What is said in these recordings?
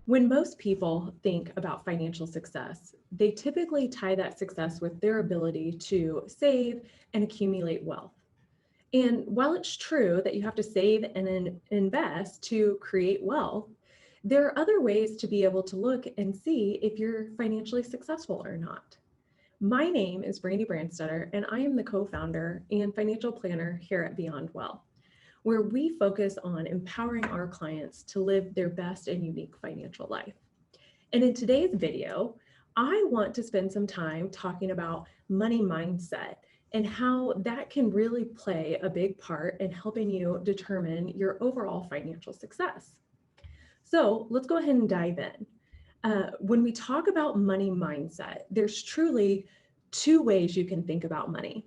When most people think about financial success, they typically tie that success with their ability to save and accumulate wealth. And while it's true that you have to save and invest to create wealth, there are other ways to be able to look and see if you're financially successful or not. My name is Brandy Brandstetter, and I am the co-founder and financial planner here at Beyond Wealth, where we focus on empowering our clients to live their best and unique financial life. And in today's video, I want to spend some time talking about money mindset and how that can really play a big part in helping you determine your overall financial success. So let's go ahead and dive in. When we talk about money mindset, there's truly two ways you can think about money.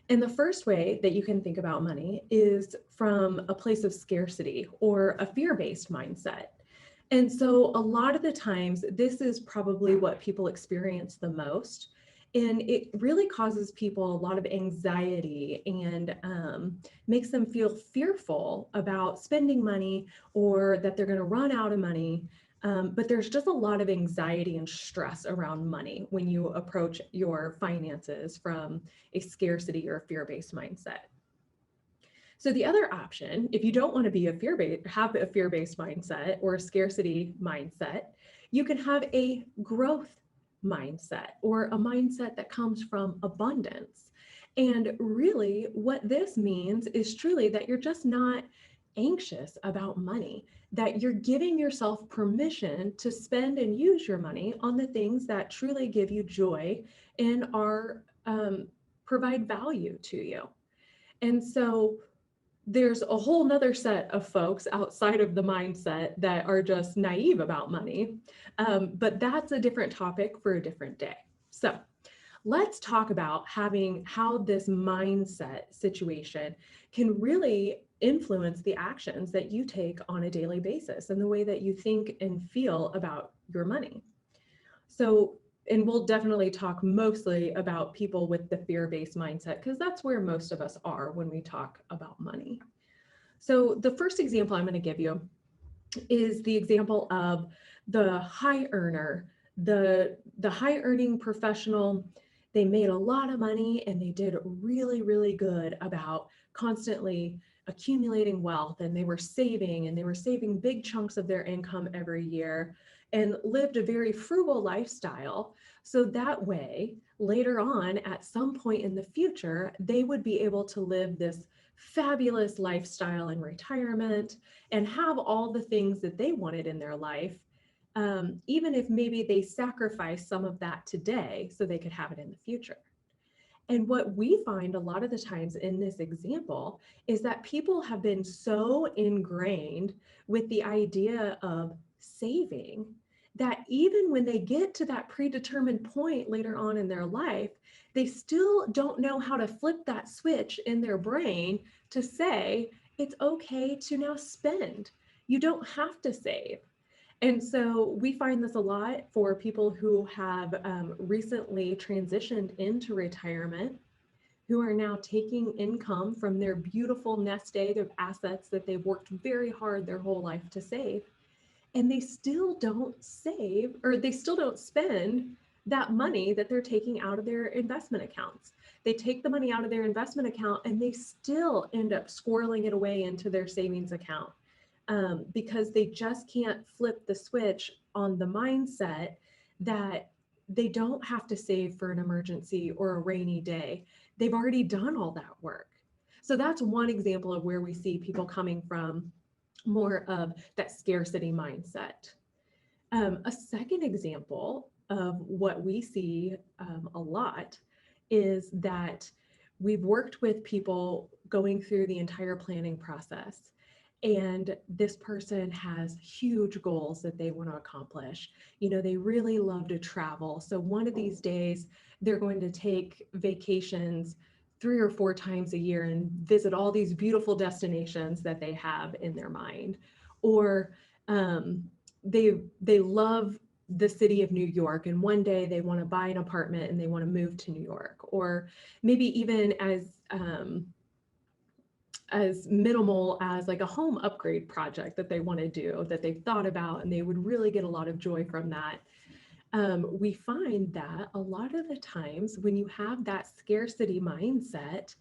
And the first way that you can think about money is from a place of scarcity or a fear-based mindset. And so a lot of the times, this is probably what people experience the most. And it really causes people a lot of anxiety and makes them feel fearful about spending money or that they're going to run out of money. But there's just a lot of anxiety and stress around money when you approach your finances from a scarcity or fear-based mindset. So the other option, if you don't want to be have a fear-based mindset or a scarcity mindset, you can have a growth mindset or a mindset that comes from abundance. And really what this means is truly that you're just not anxious about money, that you're giving yourself permission to spend and use your money on the things that truly give you joy and are provide value to you. And so there's a whole nother set of folks outside of the mindset that are just naive about money, but that's a different topic for a different day. So let's talk about how this mindset situation can really influence the actions that you take on a daily basis and the way that you think and feel about your money. So, and we'll definitely talk mostly about people with the fear-based mindset because that's where most of us are when we talk about money. So the first example I'm going to give you is the example of the high earner, the high earning professional. They made a lot of money and they did really, really good about constantly accumulating wealth, and they were saving big chunks of their income every year and lived a very frugal lifestyle. So that way, later on, at some point in the future, they would be able to live this fabulous lifestyle in retirement and have all the things that they wanted in their life, even if maybe they sacrifice some of that today so they could have it in the future. And what we find a lot of the times in this example is that people have been so ingrained with the idea of saving that even when they get to that predetermined point later on in their life, they still don't know how to flip that switch in their brain to say, it's okay to now spend. You don't have to save. And so we find this a lot for people who have recently transitioned into retirement, who are now taking income from their beautiful nest egg of assets that they've worked very hard their whole life to save. And they still don't save, or they still don't spend that money that they're taking out of their investment accounts. They take the money out of their investment account and they still end up squirreling it away into their savings account. Because they just can't flip the switch on the mindset that they don't have to save for an emergency or a rainy day. They've already done all that work. So that's one example of where we see people coming from more of that scarcity mindset. A second example of what we see a lot is that we've worked with people going through the entire planning process. And this person has huge goals that they want to accomplish. You know, they really love to travel. So one of these days, they're going to take vacations 3 or 4 times a year and visit all these beautiful destinations that they have in their mind. Or they love the city of New York, and one day they want to buy an apartment and they want to move to New York. Or maybe even as as minimal as like a home upgrade project that they want to do, that they've thought about, and they would really get a lot of joy from that. We find that a lot of the times when you have that scarcity mindset,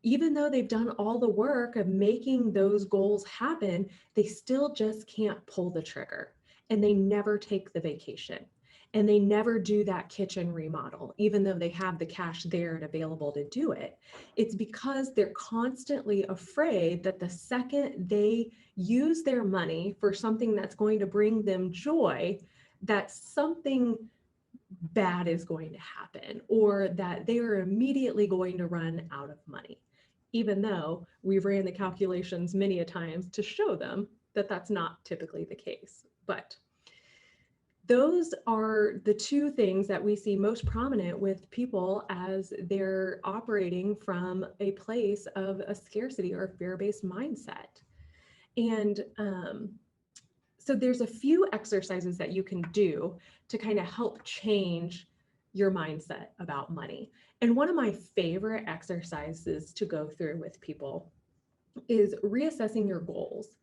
even though they've done all the work of making those goals happen, they still just can't pull the trigger, and they never take the vacation, and they never do that kitchen remodel, even though they have the cash there and available to do it. It's because they're constantly afraid that the second they use their money for something that's going to bring them joy, that something bad is going to happen, or that they are immediately going to run out of money, even though we've ran the calculations many a times to show them that that's not typically the case. But those are the two things that we see most prominent with people as they're operating from a place of a scarcity or fear-based mindset. And so there's a few exercises that you can do to kind of help change your mindset about money. And one of my favorite exercises to go through with people is reassessing your goals.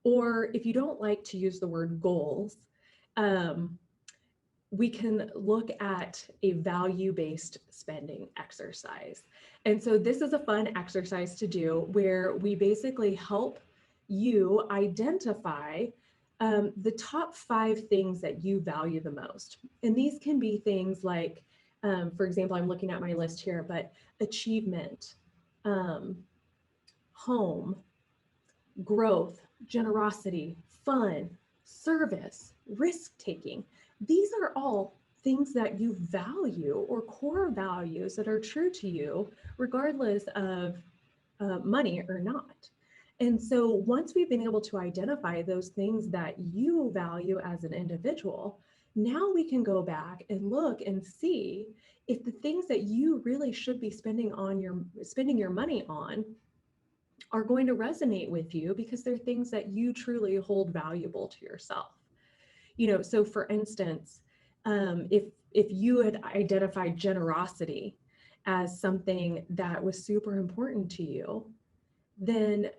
Or if you don't like to use the word goals, we can look at a value-based spending exercise. And so this is a fun exercise to do where we basically help you identify the top 5 things that you value the most. And these can be things like, for example, I'm looking at my list here, but achievement, home, growth, generosity, fun, service, risk-taking. These are all things that you value, or core values that are true to you, regardless of money or not. And so once we've been able to identify those things that you value as an individual, now we can go back and look and see if the things that you really should be spending your money on are going to resonate with you, because they're things that you truly hold valuable to yourself. So for instance, if you had identified generosity as something that was super important to you, then,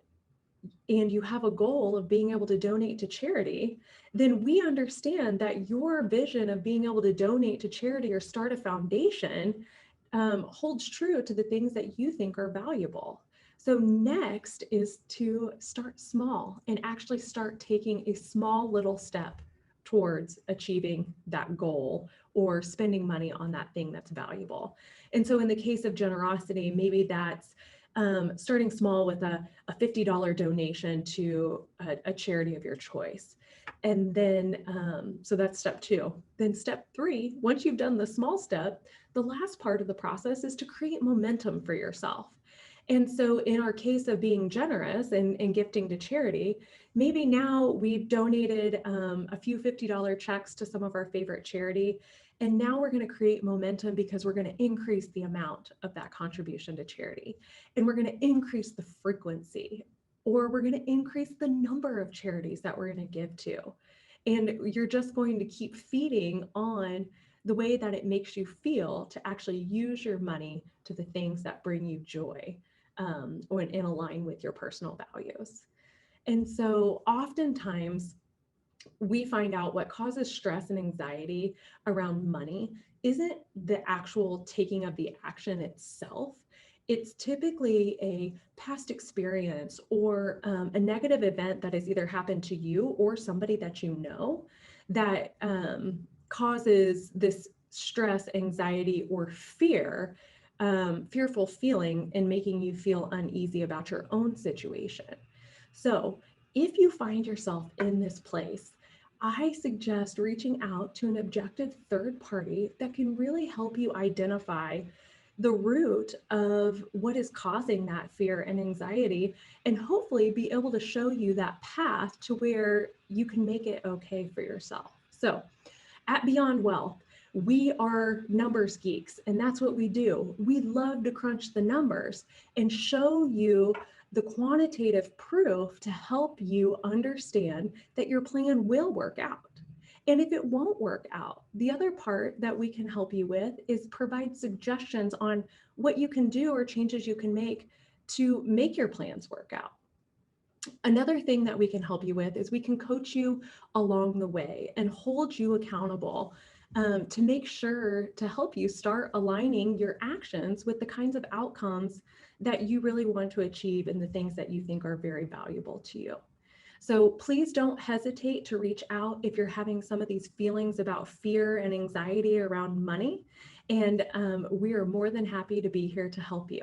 and you have a goal of being able to donate to charity, then we understand that your vision of being able to donate to charity or start a foundation holds true to the things that you think are valuable. So next is to start small and actually start taking a small little step towards achieving that goal or spending money on that thing that's valuable. And so in the case of generosity, maybe that's starting small with a $50 donation to a charity of your choice. And then, so that's step 2. Then step 3, once you've done the small step, the last part of the process is to create momentum for yourself. And so in our case of being generous and gifting to charity, maybe now we've donated a few $50 checks to some of our favorite charity. And now we're going to create momentum because we're going to increase the amount of that contribution to charity. And we're going to increase the frequency, or we're going to increase the number of charities that we're going to give to. And you're just going to keep feeding on the way that it makes you feel to actually use your money to the things that bring you joy or in align with your personal values. And so oftentimes we find out what causes stress and anxiety around money isn't the actual taking of the action itself. It's typically a past experience or a negative event that has either happened to you or somebody that you know that causes this stress, anxiety, or fearful feeling, and making you feel uneasy about your own situation. So if you find yourself in this place, I suggest reaching out to an objective third party that can really help you identify the root of what is causing that fear and anxiety, and hopefully be able to show you that path to where you can make it okay for yourself. So at Beyond Wealth, we are numbers geeks, and that's what we do. We love to crunch the numbers and show you the quantitative proof to help you understand that your plan will work out. And if it won't work out, the other part that we can help you with is provide suggestions on what you can do or changes you can make to make your plans work out. Another thing that we can help you with is we can coach you along the way and hold you accountable to make sure to help you start aligning your actions with the kinds of outcomes that you really want to achieve and the things that you think are very valuable to you. So please don't hesitate to reach out if you're having some of these feelings about fear and anxiety around money. And we are more than happy to be here to help you.